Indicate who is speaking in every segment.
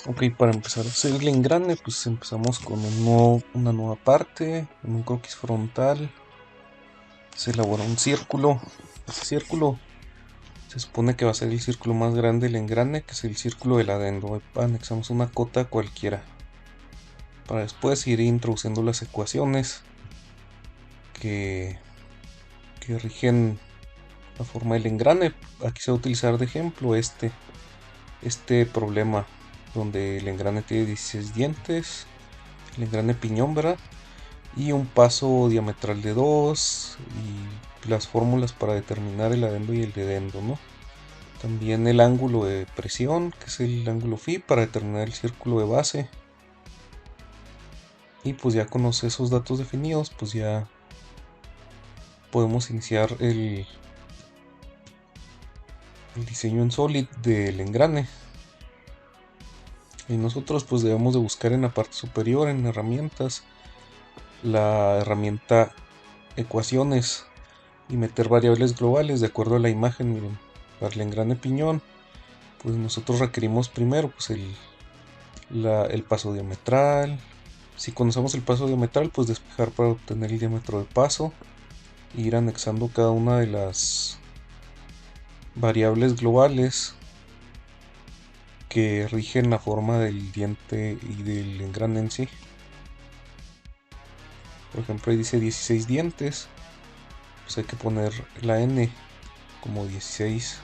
Speaker 1: Ok, para empezar a hacer el engrane, pues empezamos con una nueva parte, en un croquis frontal. Se elabora un círculo. Ese círculo se supone que va a ser el círculo más grande del engrane, que es el círculo del adendo. Anexamos una cota cualquiera, para después ir introduciendo las ecuaciones que, que rigen la forma del engrane. Aquí se va a utilizar de ejemplo este problema, donde el engrane tiene 16 dientes, el engrane piñón, ¿verdad? Y un paso diametral de 2 y las fórmulas para determinar el adendo y el dedendo, ¿no? También el ángulo de presión, que es el ángulo phi, para determinar el círculo de base. Y pues ya con esos datos definidos, pues ya podemos iniciar el diseño en Solid del engrane. Y nosotros pues debemos de buscar en la parte superior, en herramientas, la herramienta ecuaciones y meter variables globales de acuerdo a la imagen. Miren, para el engrane piñón, pues nosotros requerimos primero pues el paso diametral. Si conocemos el paso diametral, pues despejar para obtener el diámetro de paso e ir anexando cada una de las variables globales que rigen la forma del diente y del engrane en sí. Por ejemplo, ahí dice 16 dientes, pues hay que poner la n como 16.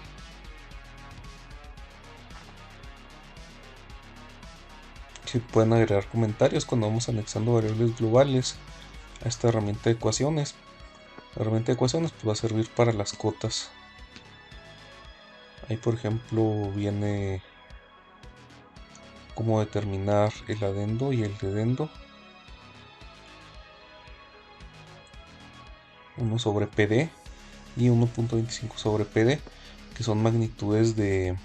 Speaker 1: Se pueden agregar comentarios cuando vamos anexando variables globales a esta herramienta de ecuaciones. La herramienta de ecuaciones pues va a servir para las cotas. Ahí por ejemplo viene cómo determinar el adendo y el dedendo. 1 sobre PD y 1.25 sobre PD, que son magnitudes del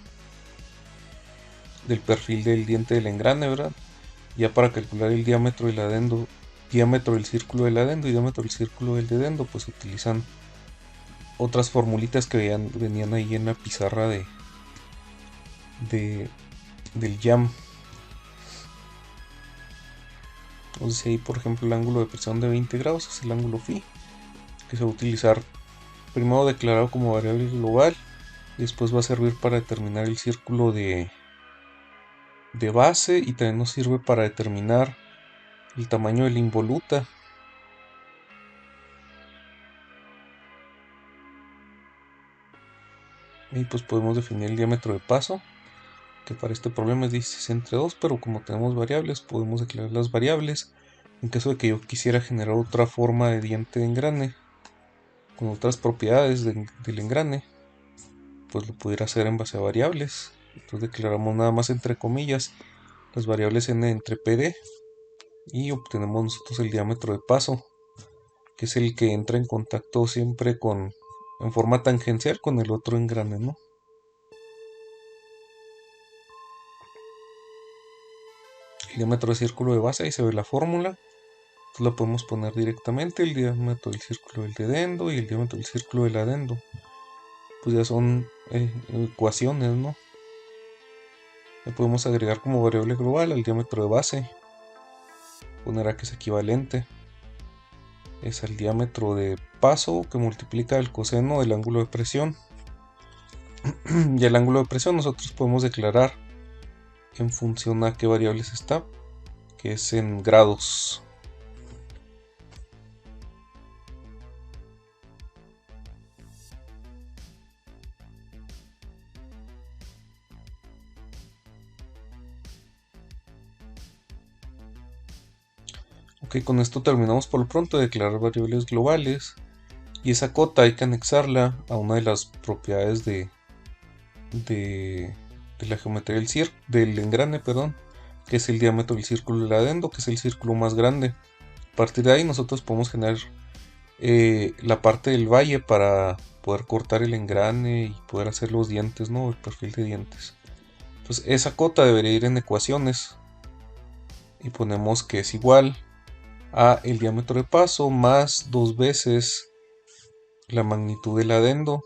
Speaker 1: perfil del diente del engrane, ¿verdad? Ya para calcular el diámetro del adendo, diámetro del círculo del adendo y diámetro del círculo del dedendo, pues utilizan otras formulitas que venían ahí en la pizarra de, del YAM. Entonces ahí por ejemplo el ángulo de presión de 20 grados es el ángulo phi, que se va a utilizar primero declarado como variable global y después va a servir para determinar el círculo de base y también nos sirve para determinar el tamaño de la involuta. Y pues podemos definir el diámetro de paso, que para este problema es 16 entre 2, pero como tenemos variables podemos declarar las variables. En caso de que yo quisiera generar otra forma de diente de engrane con otras propiedades del engrane, pues lo pudiera hacer en base a variables. Entonces declaramos nada más entre comillas las variables n entre pd y obtenemos nosotros el diámetro de paso, que es el que entra en contacto siempre en forma tangencial con el otro engrane, ¿no? El diámetro de círculo de base, ahí se ve la fórmula. Entonces la podemos poner directamente, el diámetro del círculo del dedendo y el diámetro del círculo del adendo. Pues ya son ecuaciones, ¿no? Le podemos agregar como variable global al diámetro de base. Poner que es equivalente. Es el diámetro de paso que multiplica el coseno del ángulo de presión. Y el ángulo de presión nosotros podemos declarar en función a qué variables está, que es en grados. Ok, con esto terminamos por lo pronto de declarar variables globales. Y esa cota hay que anexarla a una de las propiedades de la geometría del engrane, perdón, que es el diámetro del círculo del adendo, que es el círculo más grande. A partir de ahí nosotros podemos generar la parte del valle para poder cortar el engrane y poder hacer los dientes, ¿no? El perfil de dientes. Entonces esa cota debería ir en ecuaciones y ponemos que es igual a el diámetro de paso más 2 veces la magnitud del adendo.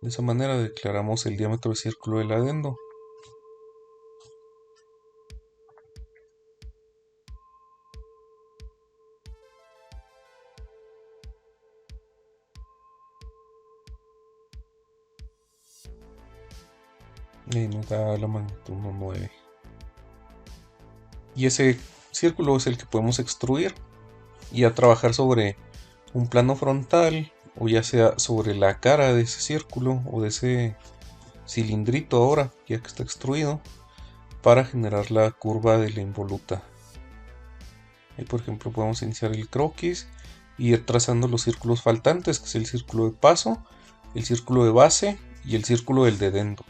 Speaker 1: De esa manera declaramos el diámetro del círculo del adendo. Y nos da la magnitud 1,9. Y ese círculo es el que podemos extruir y a trabajar sobre un plano frontal, o ya sea sobre la cara de ese círculo o de ese cilindrito ahora, ya que está extruido, para generar la curva de la involuta. Ahí por ejemplo podemos iniciar el croquis y ir trazando los círculos faltantes, que es el círculo de paso, el círculo de base y el círculo del dedendo.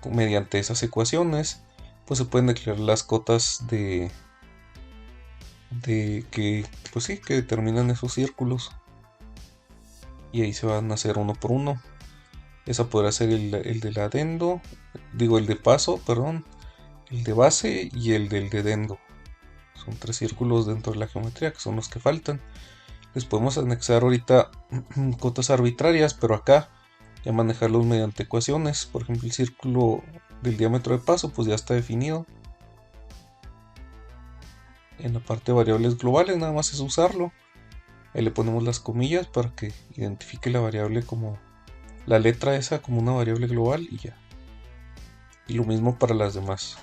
Speaker 1: Mediante esas ecuaciones pues se pueden declarar las cotas de que pues sí, que determinan esos círculos, y ahí se van a hacer uno por uno. Esa podrá ser el del adendo, digo el de paso, perdón, el de base y el del dedendo. Son 3 círculos dentro de la geometría que son los que faltan. Les podemos anexar ahorita cotas arbitrarias, pero acá ya manejarlos mediante ecuaciones. Por ejemplo, el círculo del diámetro de paso pues ya está definido. En la parte de variables globales nada más es usarlo. Ahí le ponemos las comillas para que identifique la variable como la letra esa como una variable global y ya. Y lo mismo para las demás.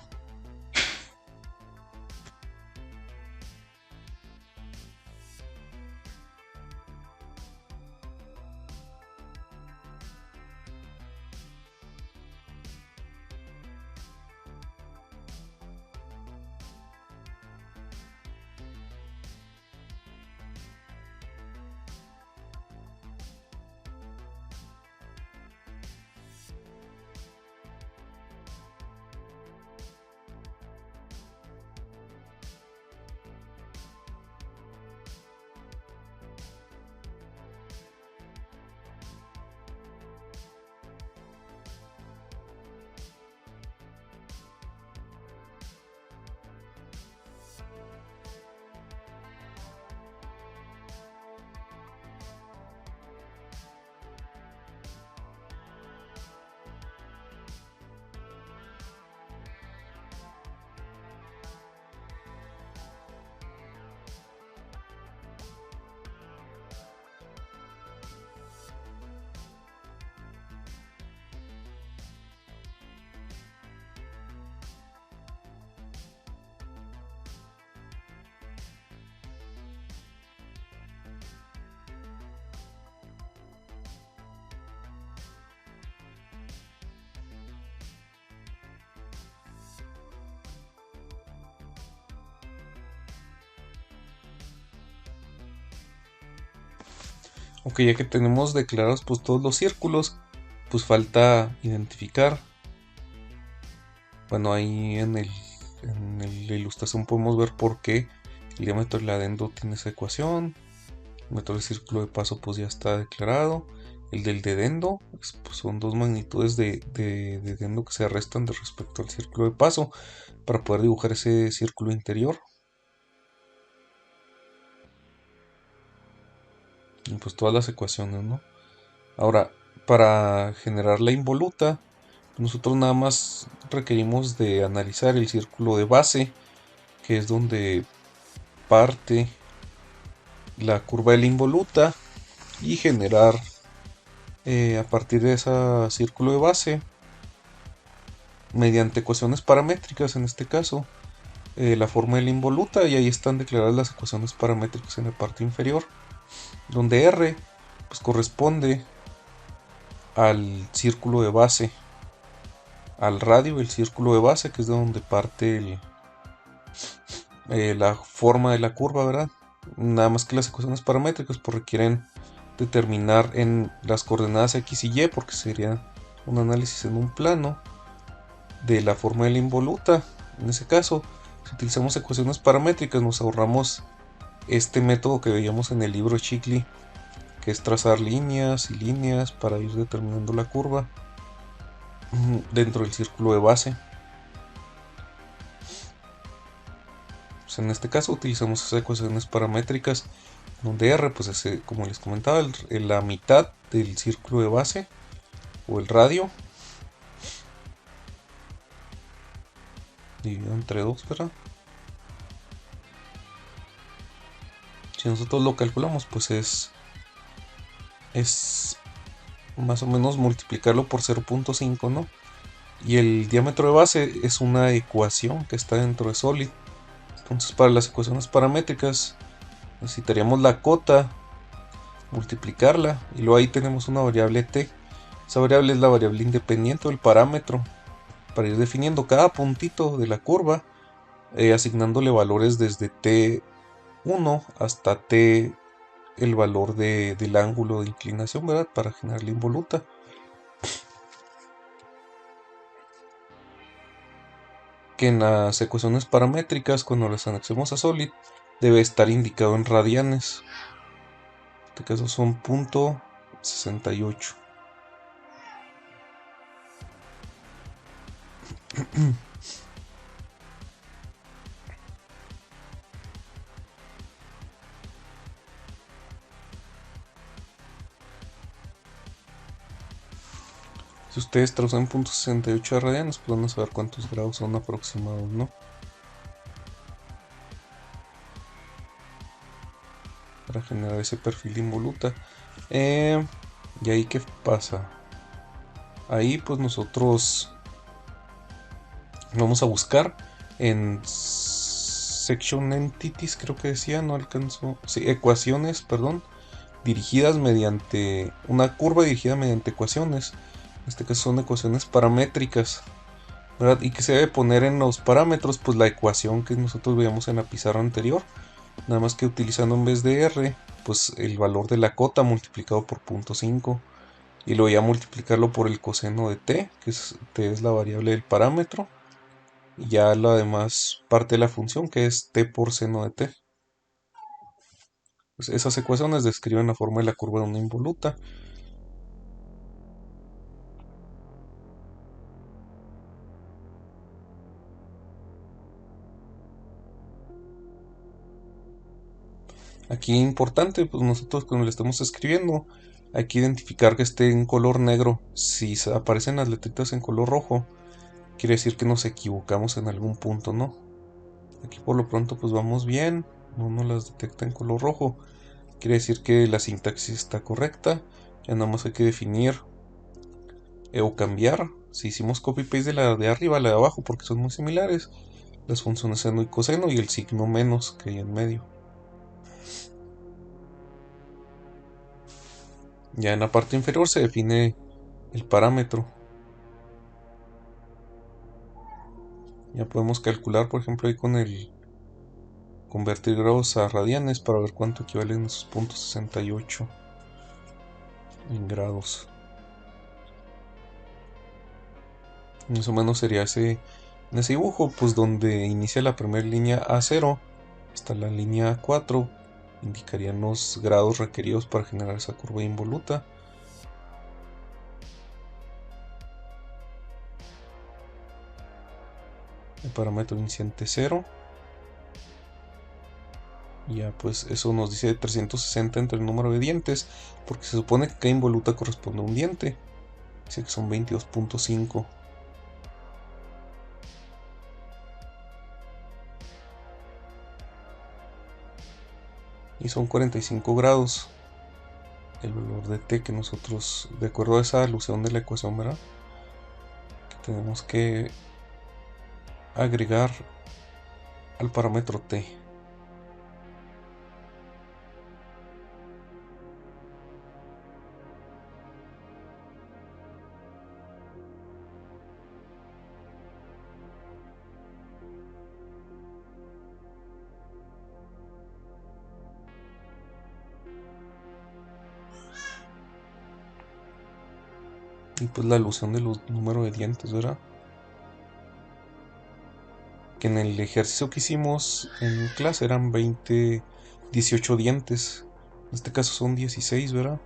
Speaker 1: Ok, ya que tenemos declarados pues todos los círculos, pues falta identificar. Bueno, ahí en la ilustración podemos ver por qué el diámetro del adendo tiene esa ecuación. El método del círculo de paso pues ya está declarado. El del dedendo pues, son dos magnitudes de dedendo que se restan de respecto al círculo de paso para poder dibujar ese círculo interior. Y pues todas las ecuaciones, ¿no? Ahora, para generar la involuta, nosotros nada más requerimos de analizar el círculo de base, que es donde parte la curva de la involuta, y generar a partir de ese círculo de base, mediante ecuaciones paramétricas en este caso, la forma de la involuta, y ahí están declaradas las ecuaciones paramétricas en la parte inferior, donde R pues corresponde al círculo de base, al radio del círculo de base, que es de donde parte la forma de la curva, ¿verdad? Nada más que las ecuaciones paramétricas pues requieren determinar en las coordenadas X y Y, porque sería un análisis en un plano de la forma de la involuta. En ese caso, si utilizamos ecuaciones paramétricas, nos ahorramos este método que veíamos en el libro Shikli, que es trazar líneas y líneas para ir determinando la curva dentro del círculo de base. Pues en este caso utilizamos esas ecuaciones paramétricas, donde R pues es, como les comentaba, la mitad del círculo de base o el radio dividido entre 2, ¿verdad? Si nosotros lo calculamos, pues es más o menos multiplicarlo por 0.5, ¿no? Y el diámetro de base es una ecuación que está dentro de Solid. Entonces para las ecuaciones paramétricas necesitaríamos la cota, multiplicarla, y luego ahí tenemos una variable t. Esa variable es la variable independiente del parámetro, para ir definiendo cada puntito de la curva, asignándole valores desde t1 hasta t, el valor del ángulo de inclinación, ¿verdad? Para generar la involuta. Que en las ecuaciones paramétricas, cuando las anexemos a Solid, debe estar indicado en radianes. En este caso son .68. Si ustedes traducen .68 a radianes, pues van a saber cuántos grados son aproximados, ¿no? Para generar ese perfil de involuta. ¿Y ahí qué pasa? Ahí pues nosotros vamos a buscar en Section Entities, creo que decía, no alcanzó. Sí, ecuaciones, perdón, dirigidas mediante una curva dirigida mediante ecuaciones. En este caso son ecuaciones paramétricas, ¿verdad? Y que se debe poner en los parámetros, pues la ecuación que nosotros veíamos en la pizarra anterior. Nada más que utilizando en vez de r, pues el valor de la cota multiplicado por 0.5. Y luego ya multiplicarlo por el coseno de t, que t es la variable del parámetro. Y ya la demás parte de la función, que es t por seno de t. Pues esas ecuaciones describen la forma de la curva de una involuta. Aquí importante, pues nosotros cuando le estamos escribiendo hay que identificar que esté en color negro. Si aparecen las letritas en color rojo, quiere decir que nos equivocamos en algún punto, ¿no? Aquí por lo pronto pues vamos bien, no nos las detecta en color rojo. Quiere decir que la sintaxis está correcta. Ya nada más hay que definir o cambiar. Si hicimos copy-paste de la de arriba a la de abajo porque son muy similares, las funciones seno y coseno y el signo menos que hay en medio. Ya en la parte inferior se define el parámetro. Ya podemos calcular, por ejemplo, ahí con el convertir grados a radianes para ver cuánto equivalen esos .68 en grados. Más o menos sería en ese dibujo, pues donde inicia la primera línea A0 hasta la línea A4, indicarían los grados requeridos para generar esa curva involuta. El parámetro iniciante 0. Ya pues eso nos dice 360 entre el número de dientes, porque se supone que cada involuta corresponde a un diente. Dice que son 22.5. Y son 45 grados el valor de t que nosotros, de acuerdo a esa alusión de la ecuación, ¿verdad? Que tenemos que agregar al parámetro t. Y pues la alusión de los números de dientes, ¿verdad? Que en el ejercicio que hicimos en clase eran 18 dientes. En este caso son 16, ¿verdad?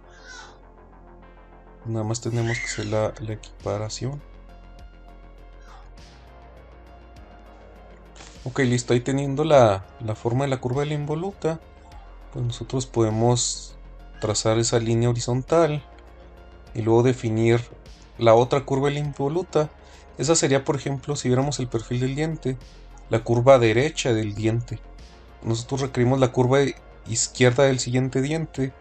Speaker 1: Nada más tenemos que hacer la equiparación. Ok, listo. Ahí teniendo la forma de la curva de la involuta, pues nosotros podemos trazar esa línea horizontal y luego definir la otra curva de la involuta. Esa sería, por ejemplo, si viéramos el perfil del diente, la curva derecha del diente. Nosotros requerimos la curva izquierda del siguiente diente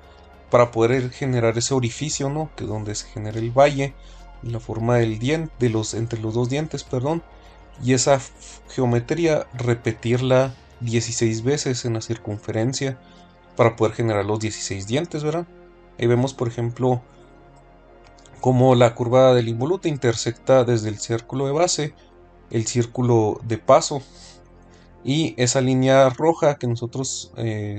Speaker 1: para poder generar ese orificio, ¿no? Que es donde se genera el valle, la forma del diente, entre los dos dientes, perdón, y esa geometría repetirla 16 veces en la circunferencia para poder generar los 16 dientes, ¿verdad? Ahí vemos, por ejemplo, cómo la curva del involuto intersecta desde el círculo de base el círculo de paso, y esa línea roja que nosotros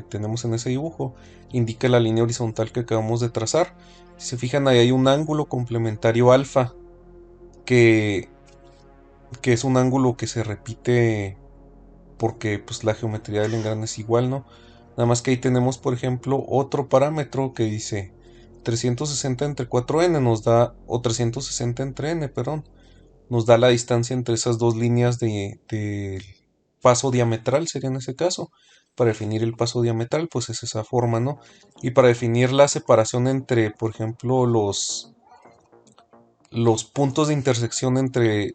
Speaker 1: tenemos en ese dibujo indica la línea horizontal que acabamos de trazar. Si se fijan, ahí hay un ángulo complementario alfa que es un ángulo que se repite porque pues la geometría del engrane es igual, ¿no? Nada más que ahí tenemos, por ejemplo, otro parámetro que dice 360 entre 4n nos da, o 360 entre n, perdón, nos da la distancia entre esas dos líneas de paso diametral, sería en ese caso. Para definir el paso diametral, pues es esa forma, ¿no? Y para definir la separación entre, por ejemplo, los puntos de intersección entre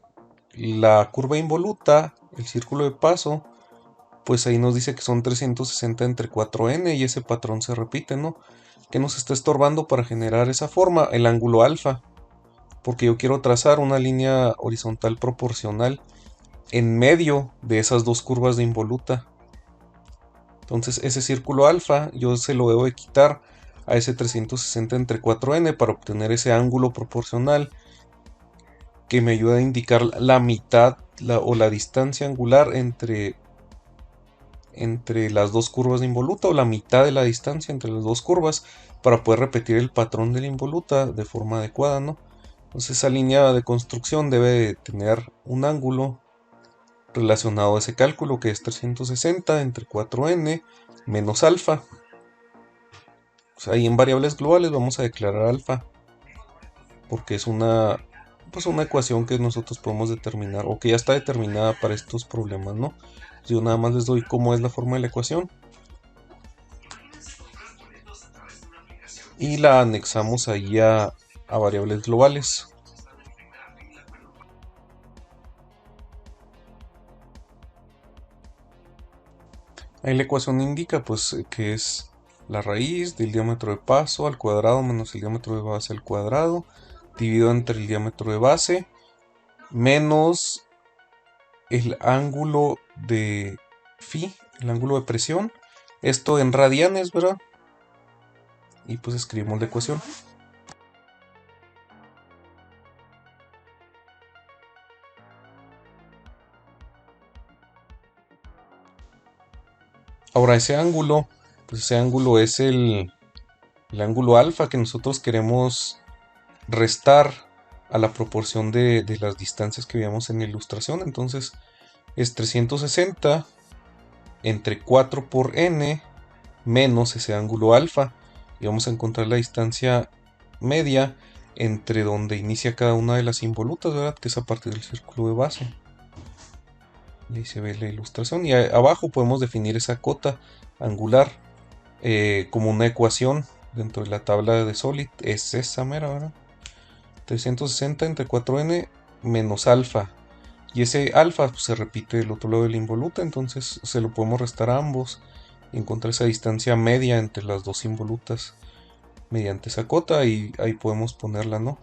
Speaker 1: la curva involuta, el círculo de paso, pues ahí nos dice que son 360 entre 4n y ese patrón se repite, ¿no? ¿Qué nos está estorbando para generar esa forma? El ángulo alfa, porque yo quiero trazar una línea horizontal proporcional en medio de esas dos curvas de involuta. Entonces ese círculo alfa yo se lo debo de quitar a ese 360 entre 4n para obtener ese ángulo proporcional que me ayuda a indicar la mitad o la distancia angular entre las dos curvas de involuta, o la mitad de la distancia entre las dos curvas, para poder repetir el patrón de la involuta de forma adecuada, ¿no? Entonces esa línea de construcción debe de tener un ángulo relacionado a ese cálculo, que es 360 entre 4n menos alfa. Pues ahí en variables globales vamos a declarar alfa, porque es una ecuación que nosotros podemos determinar, o que ya está determinada para estos problemas, ¿no? Yo nada más les doy cómo es la forma de la ecuación y la anexamos ahí a variables globales. Ahí la ecuación indica pues que es la raíz del diámetro de paso al cuadrado menos el diámetro de base al cuadrado dividido entre el diámetro de base menos el ángulo de phi, el ángulo de presión, esto en radianes, ¿verdad? Y pues escribimos la ecuación. Ahora ese ángulo, pues ese ángulo es el ángulo alfa que nosotros queremos restar a la proporción de las distancias que veíamos en la ilustración. Entonces es 360 entre 4 por n menos ese ángulo alfa, y vamos a encontrar la distancia media entre donde inicia cada una de las involutas, ¿verdad? Que es a partir del círculo de base. Y ahí se ve la ilustración, y abajo podemos definir esa cota angular como una ecuación dentro de la tabla de Solid. Es esa mera, ¿verdad? 360 entre 4n menos alfa, y ese alfa pues, se repite del otro lado de la involuta, entonces se lo podemos restar a ambos y encontrar esa distancia media entre las dos involutas mediante esa cota, y ahí podemos ponerla, ¿no?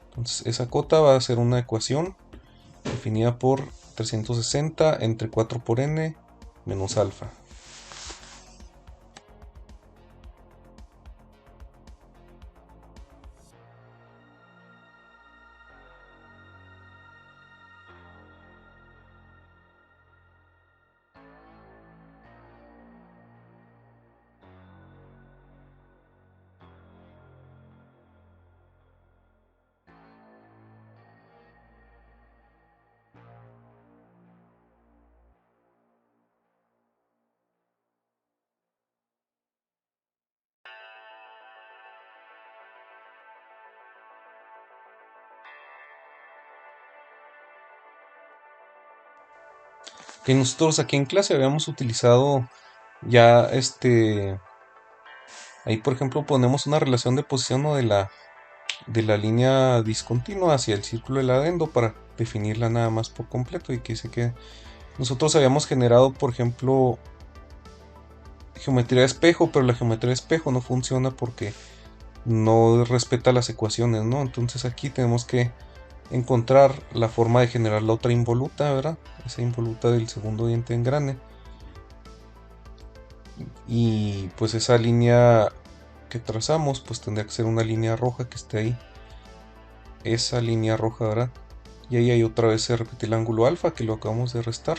Speaker 1: Entonces esa cota va a ser una ecuación definida por 360 entre 4 por n menos alfa. Que nosotros aquí en clase habíamos utilizado ya ahí por ejemplo ponemos una relación de posición, ¿no? de la línea discontinua hacia el círculo del adendo para definirla nada más por completo, y que dice que nosotros habíamos generado, por ejemplo, geometría de espejo, pero la geometría de espejo no funciona porque no respeta las ecuaciones, ¿no? Entonces aquí tenemos que encontrar la forma de generar la otra involuta, ¿verdad? Esa involuta del segundo diente de engrane. Y pues esa línea que trazamos, pues tendría que ser una línea roja que esté ahí. Esa línea roja, ¿verdad? Y ahí hay otra vez se repite el ángulo alfa que lo acabamos de restar.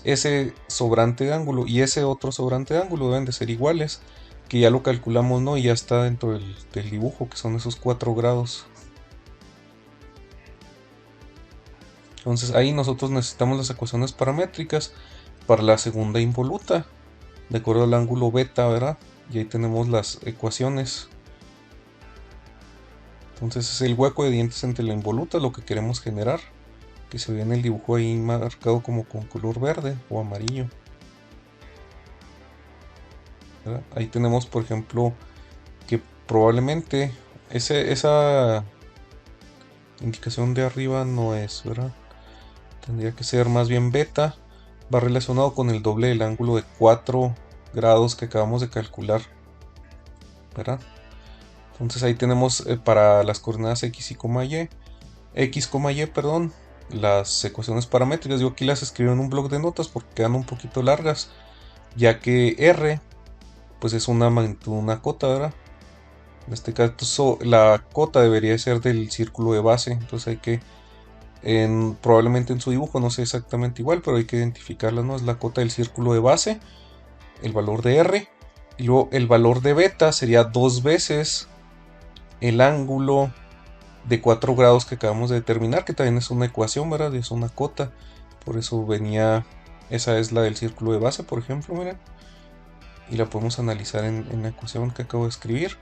Speaker 1: Ese sobrante de ángulo y ese otro sobrante de ángulo deben de ser iguales, que ya lo calculamos, ¿no? Y ya está dentro del dibujo, que son esos 4 grados. Entonces ahí nosotros necesitamos las ecuaciones paramétricas para la segunda involuta, de acuerdo al ángulo beta, ¿verdad? Y ahí tenemos las ecuaciones. Entonces es el hueco de dientes entre la involuta, lo que queremos generar, que se ve en el dibujo ahí marcado como con color verde o amarillo, ¿verdad? Ahí tenemos, por ejemplo, que probablemente esa indicación de arriba no es, ¿verdad? Tendría que ser más bien beta. Va relacionado con el doble del ángulo de 4 grados que acabamos de calcular, ¿verdad? Entonces ahí tenemos para las coordenadas x, y, perdón, las ecuaciones paramétricas. Yo aquí las escribo en un bloc de notas porque quedan un poquito largas, ya que r pues es una magnitud, una cota, ¿verdad? En este caso la cota debería ser del círculo de base, entonces hay que probablemente en su dibujo no sea exactamente igual, pero hay que identificarla, ¿no? Es la cota del círculo de base, el valor de r, y luego el valor de beta sería 2 veces el ángulo de 4 grados que acabamos de determinar, que también es una ecuación, ¿verdad? Es una cota, por eso venía, esa es la del círculo de base, por ejemplo, miren, y la podemos analizar en la ecuación que acabo de escribir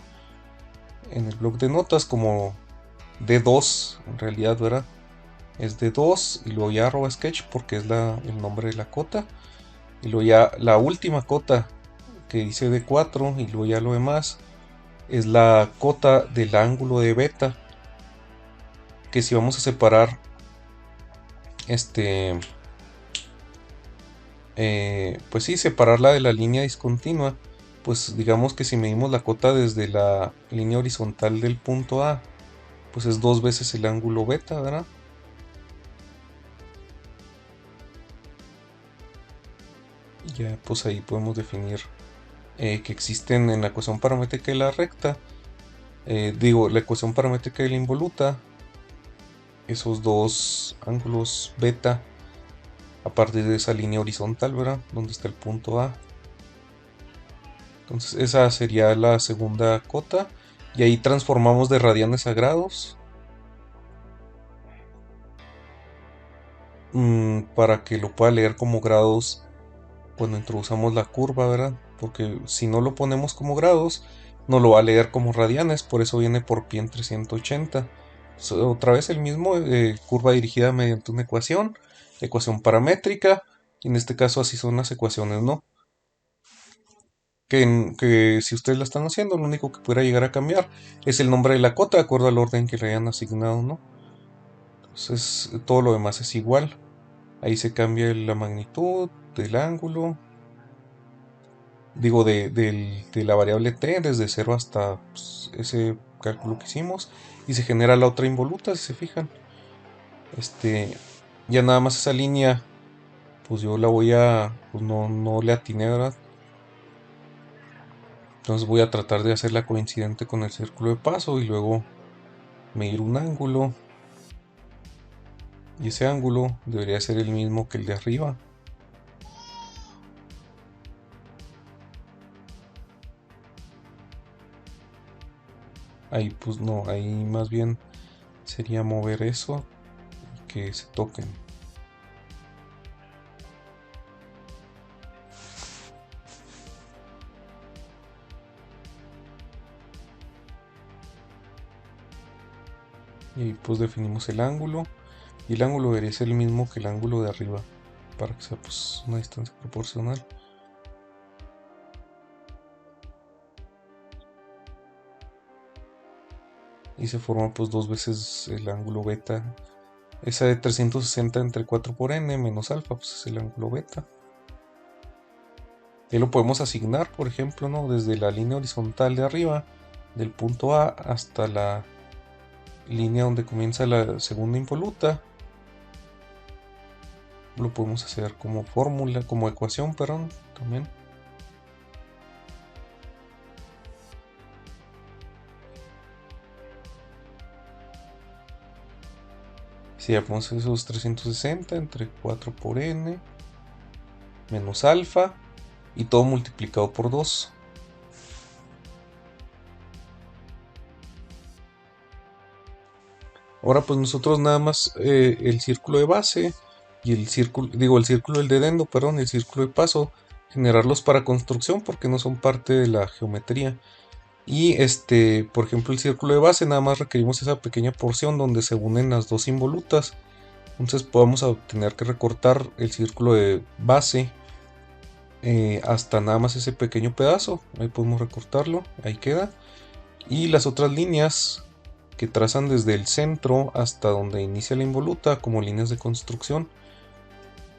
Speaker 1: en el bloc de notas como D2, en realidad, ¿verdad? Es D2 y luego ya arroba sketch porque es el nombre de la cota, y luego ya la última cota que dice D4 y luego ya lo demás es la cota del ángulo de beta, que si vamos a separar pues sí, separarla de la línea discontinua, pues digamos que si medimos la cota desde la línea horizontal del punto A, pues es 2 veces el ángulo beta, ¿verdad? Y ya pues ahí podemos definir que existen en la ecuación paramétrica de la recta, la ecuación paramétrica de la involuta, esos dos ángulos beta a partir de esa línea horizontal, ¿verdad? Donde está el punto A. Entonces esa sería la segunda cota. Y ahí transformamos de radianes a grados. Para que lo pueda leer como grados cuando introduzcamos la curva, ¿verdad? Porque si no lo ponemos como grados, no lo va a leer como radianes. Por eso viene por pi entre 180. Otra vez el mismo, curva dirigida mediante una ecuación paramétrica. Y en este caso así son las ecuaciones, ¿no? Que si ustedes la están haciendo, lo único que pudiera llegar a cambiar es el nombre de la cota de acuerdo al orden que le hayan asignado, ¿no? Entonces todo lo demás es igual. Ahí se cambia la magnitud del ángulo, digo de la variable t desde 0 hasta pues, ese cálculo que hicimos, y se genera la otra involuta, si se fijan. Ya nada más esa línea, pues yo la voy a, pues no le atiné, ¿verdad? Entonces voy a tratar de hacerla coincidente con el círculo de paso y luego medir un ángulo, y ese ángulo debería ser el mismo que el de arriba. Ahí pues no, ahí más bien sería mover eso y que se toquen. Y ahí pues definimos el ángulo, y el ángulo debería ser el mismo que el ángulo de arriba para que sea pues una distancia proporcional. Y se forma pues 2 veces el ángulo beta. Esa de 360 entre 4 por n menos alfa, pues es el ángulo beta. Y lo podemos asignar, por ejemplo, ¿no? Desde la línea horizontal de arriba, del punto A hasta la línea donde comienza la segunda involuta. Lo podemos hacer como fórmula, como ecuación, perdón, también. Si hacemos esos 360 entre 4 por n menos alfa y todo multiplicado por 2. Ahora pues nosotros nada más el círculo de base y el círculo, el círculo del dedendo, perdón, el círculo de paso, generarlos para construcción porque no son parte de la geometría. Y por ejemplo, el círculo de base nada más requerimos esa pequeña porción donde se unen las dos involutas. Entonces vamos a tener que recortar el círculo de base hasta nada más ese pequeño pedazo. Ahí podemos recortarlo, ahí queda. Y las otras líneas que trazan desde el centro hasta donde inicia la involuta como líneas de construcción.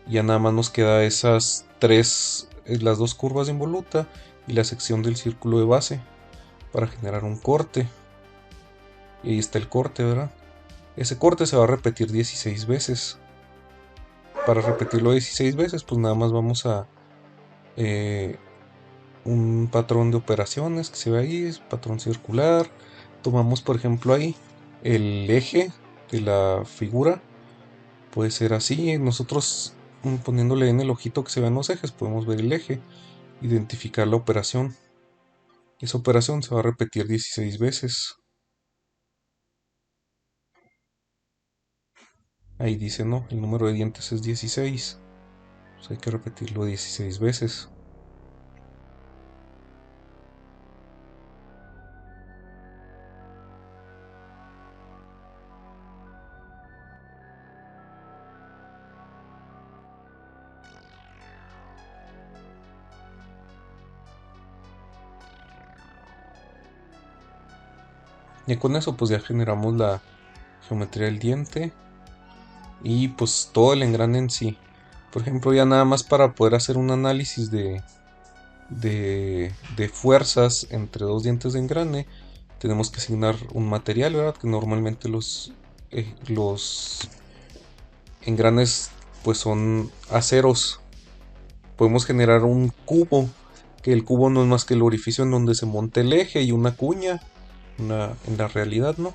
Speaker 1: Ya nada más nos queda esas tres, las dos curvas de involuta y la sección del círculo de base para generar un corte. Y ahí está el corte, ¿verdad? Ese corte se va a repetir 16 veces. Para repetirlo 16 veces, pues nada más vamos a un patrón de operaciones que se ve ahí, es patrón circular. Tomamos por ejemplo ahí el eje de la figura, puede ser así. Nosotros poniéndole en el ojito que se vean los ejes podemos ver el eje, identificar la operación. Esa operación se va a repetir 16 veces. Ahí dice, no, el número de dientes es 16. Pues hay que repetirlo 16 veces. Y con eso pues ya generamos la geometría del diente y pues todo el engrane en sí. Por ejemplo, ya nada más para poder hacer un análisis de fuerzas entre dos dientes de engrane, tenemos que asignar un material, ¿verdad? Que normalmente los engranes pues son aceros. Podemos generar un cubo, que el cubo no es más que el orificio en donde se monta el eje y una cuña, en la realidad, ¿no?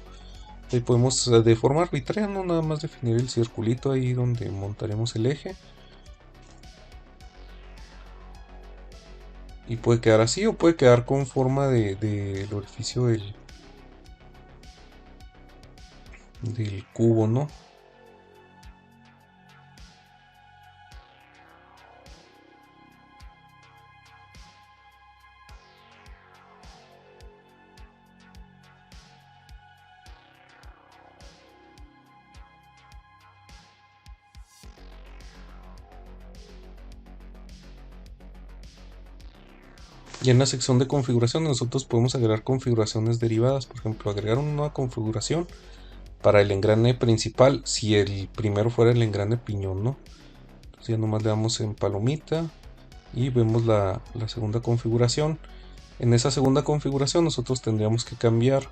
Speaker 1: Ahí podemos de forma arbitraria, ¿no? Nada más definir el circulito ahí donde montaremos el eje. Y puede quedar así o puede quedar con forma del orificio del cubo, ¿no? Y en la sección de configuración nosotros podemos agregar configuraciones derivadas. Por ejemplo, agregar una nueva configuración para el engrane principal si el primero fuera el engrane piñón, ¿no? Entonces ya nomás le damos en palomita y vemos la segunda configuración. En esa segunda configuración nosotros tendríamos que cambiar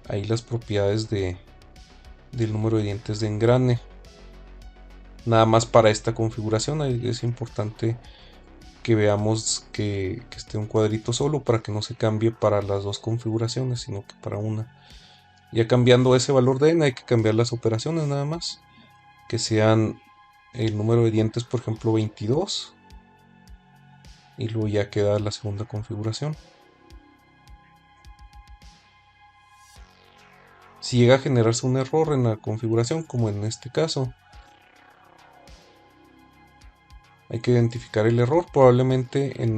Speaker 1: ahí las propiedades del número de dientes de engrane. Nada más para esta configuración es importante que veamos que esté un cuadrito solo para que no se cambie para las dos configuraciones, sino que para una. Ya cambiando ese valor de n hay que cambiar las operaciones nada más, que sean el número de dientes, por ejemplo 22, y luego ya queda la segunda configuración. Si llega a generarse un error en la configuración, como en este caso, hay que identificar el error. Probablemente en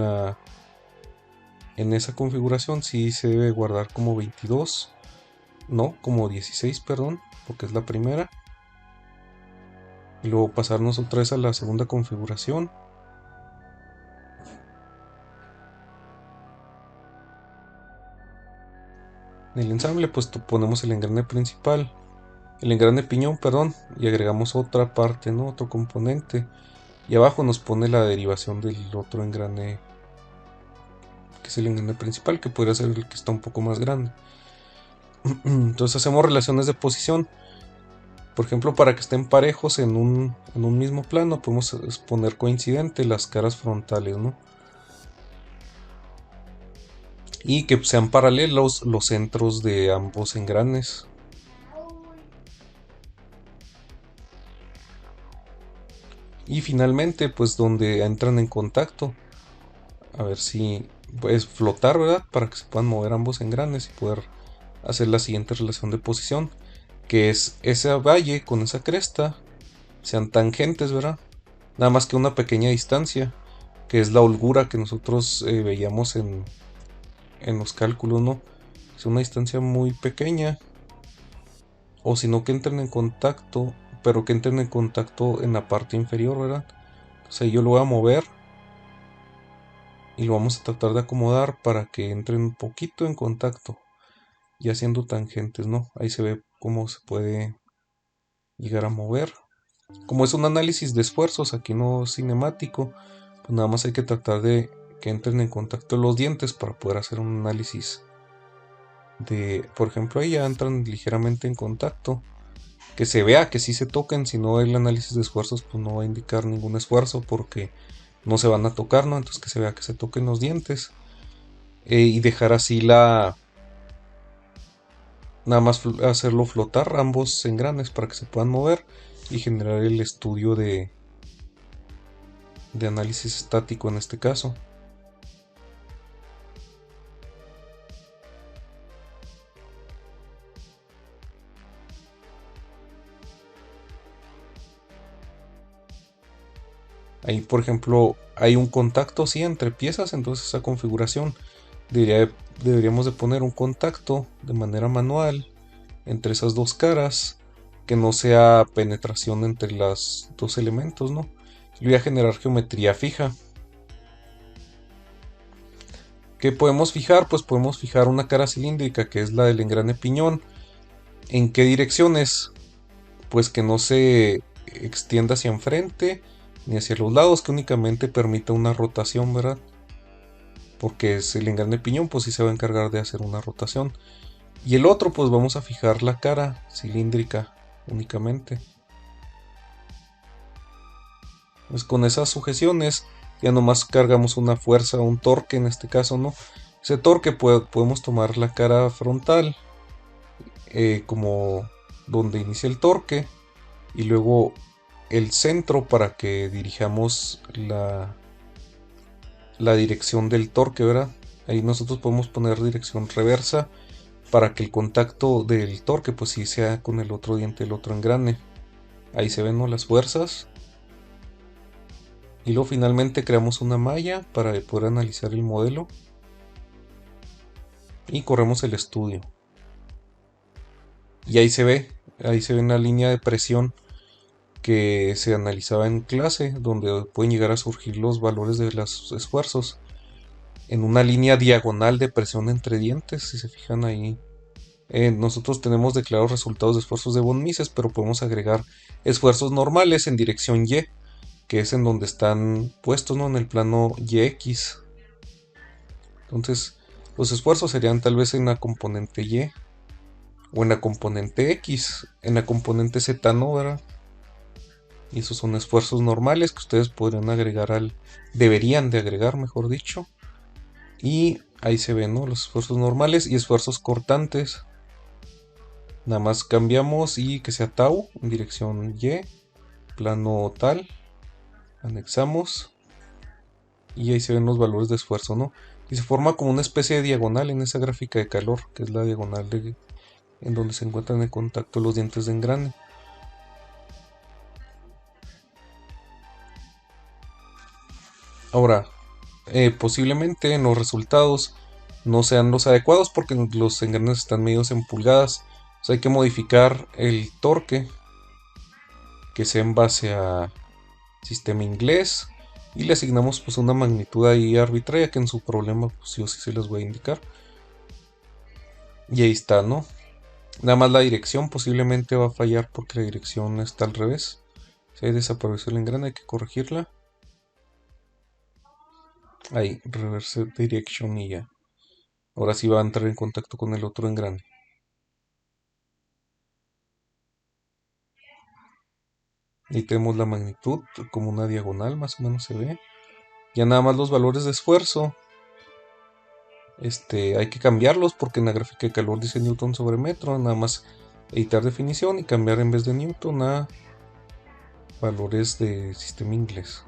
Speaker 1: esa configuración sí se debe guardar como 22, no, como 16, perdón, porque es la primera. Y luego pasarnos otra vez a la segunda configuración. En el ensamble pues ponemos el engrane principal, el engrane piñón, perdón, y agregamos otra parte, ¿no? Otro componente. Y abajo nos pone la derivación del otro engrane que es el engrane principal, que podría ser el que está un poco más grande. Entonces hacemos relaciones de posición. Por ejemplo, para que estén parejos en un mismo plano, podemos poner coincidente las caras frontales, ¿no? Y que sean paralelos los centros de ambos engranes. Y finalmente, pues donde entran en contacto, a ver si puedes flotar, ¿verdad? Para que se puedan mover ambos engranes y poder hacer la siguiente relación de posición, que es ese valle con esa cresta sean tangentes, ¿verdad? Nada más que una pequeña distancia, que es la holgura que nosotros veíamos en los cálculos, ¿no? Es una distancia muy pequeña, o si no que entren en contacto, pero que entren en contacto en la parte inferior, ¿verdad? Entonces yo lo voy a mover y lo vamos a tratar de acomodar para que entren un poquito en contacto y haciendo tangentes, ¿no? Ahí se ve cómo se puede llegar a mover. Como es un análisis de esfuerzos, aquí no cinemático, pues nada más hay que tratar de que entren en contacto los dientes para poder hacer un análisis de, por ejemplo, ahí ya entran ligeramente en contacto, que se vea que sí se toquen, si no el análisis de esfuerzos pues no va a indicar ningún esfuerzo porque no se van a tocar, ¿no? Entonces que se vea que se toquen los dientes y dejar así nada más hacerlo flotar ambos engranes para que se puedan mover y generar el estudio de análisis estático en este caso. Ahí, por ejemplo, hay un contacto sí entre piezas, entonces esa configuración deberíamos de poner un contacto de manera manual entre esas dos caras, que no sea penetración entre los dos elementos, ¿no? Y voy a generar geometría fija. ¿Qué podemos fijar? Pues podemos fijar una cara cilíndrica, que es la del engrane piñón. ¿En qué direcciones? Pues que no se extienda hacia enfrente ni hacia los lados, que únicamente permita una rotación, ¿verdad? Porque es el engrane piñón, pues sí se va a encargar de hacer una rotación. Y el otro, pues vamos a fijar la cara cilíndrica únicamente. Pues con esas sujeciones ya nomás cargamos una fuerza, un torque en este caso, ¿no? Ese torque podemos tomar la cara frontal como donde inicia el torque y luego el centro para que dirijamos la dirección del torque, ¿verdad? Ahí nosotros podemos poner dirección reversa para que el contacto del torque pues sí sea con el otro diente, el otro engrane. Ahí se ven, ¿no?, las fuerzas. Y luego finalmente creamos una malla para poder analizar el modelo. Y corremos el estudio. Y ahí se ve una línea de presión que se analizaba en clase, donde pueden llegar a surgir los valores de los esfuerzos en una línea diagonal de presión entre dientes. Si se fijan ahí, nosotros tenemos declarados resultados de esfuerzos de von Mises, pero podemos agregar esfuerzos normales en dirección Y, que es en donde están puestos, ¿no?, en el plano YX. Entonces los esfuerzos serían tal vez en la componente Y o en la componente X, en la componente Z no, ¿verdad? Y esos son esfuerzos normales que ustedes podrían agregar deberían de agregar, mejor dicho. Y ahí se ven, ¿no?, los esfuerzos normales y esfuerzos cortantes. Nada más cambiamos y que sea tau en dirección Y, plano tal, anexamos y ahí se ven los valores de esfuerzo, ¿no? Y se forma como una especie de diagonal en esa gráfica de calor, que es la diagonal en donde se encuentran en contacto los dientes de engrane. Ahora, posiblemente en los resultados no sean los adecuados porque los engranes están medidos en pulgadas. O sea, hay que modificar el torque que sea en base a sistema inglés y le asignamos pues una magnitud ahí arbitraria que en su problema pues sí o sí se les voy a indicar. Y ahí está, ¿no? Nada más la dirección posiblemente va a fallar porque la dirección está al revés. Si ahí desapareció el engrane, hay que corregirla. Ahí, reverse direction y ya. Ahora sí va a entrar en contacto con el otro engrane. Ahí tenemos la magnitud, como una diagonal más o menos se ve. Ya nada más los valores de esfuerzo. Hay que cambiarlos porque en la gráfica de calor dice Newton sobre metro. Nada más editar definición y cambiar en vez de Newton a valores de sistema inglés.